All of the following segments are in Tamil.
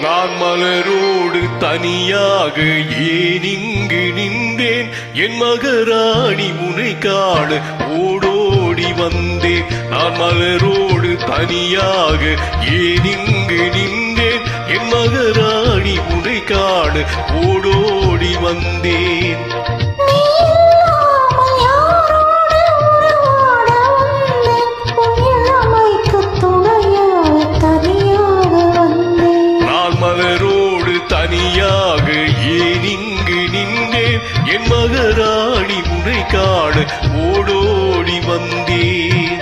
நான் மலரோடு தனியாக ஏன் இங்கு நின்றேன்? என் மகராணி உனை காண ஓடோடி வந்தேன். நான் மலரோடு தனியாக ஏன் இங்கு நின்றேன்? என் மகராணி உனை காண ஓடோடி வந்தேன். மலரோடு தனியாக ஏன் இங்கு நின்றேன்? என் மகராணி உனை காண ஓடோடி வந்தேன்.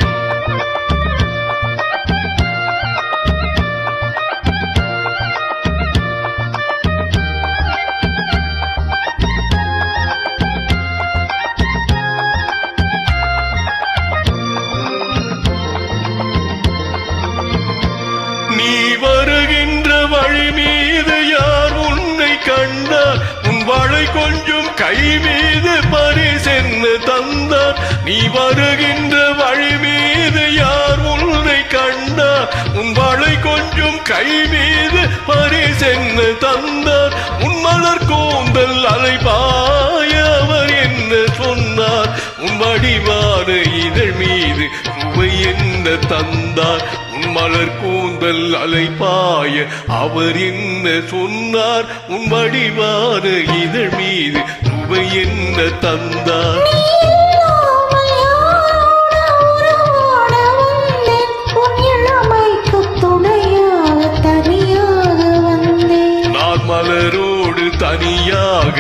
நீ வருகின்ற வழி மீது யார் உன்னை கண்டார்? உன் வாழை கொஞ்சம் கை மீது பரிசென்னு தந்தார். நீ வருகின்ற வழி மீது யார் உன்னை கண்டார்? உன் வாழை கொஞ்சம் கை மீது பரிசென்னு தந்தார். உன் மலர் கூந்தல் அலைபாய அவர் என்ன சொன்னார்? உன் வடிவான இதழ் மீது சுவை என்ன தந்தார்? உன் மலர் கூந்தல் அலைபாய அவர் என்ன சொன்னார்? உன் வடிவான இதழ் மீது சுவை என்ன தந்தார்? நான் மலரோடு தனியாக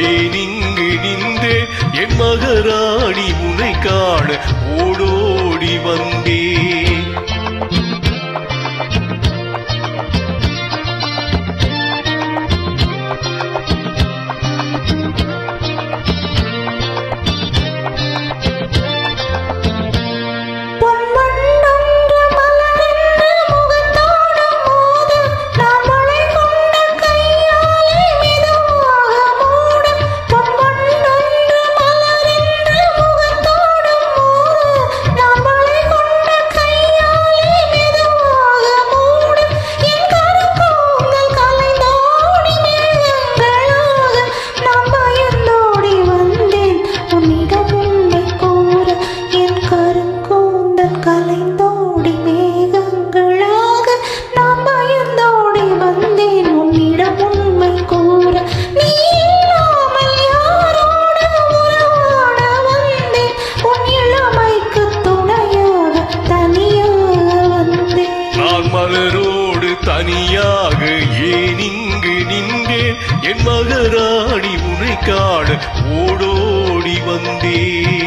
ஏன் இங்கு நின்றேன்? என் மகராணி உனை காண ஓடோடி வந்தேன். மலரோடு தனியாக ஏன் இங்கு நின்றேன்? என் மகராணி உனை காண ஓடோடி வந்தேன்.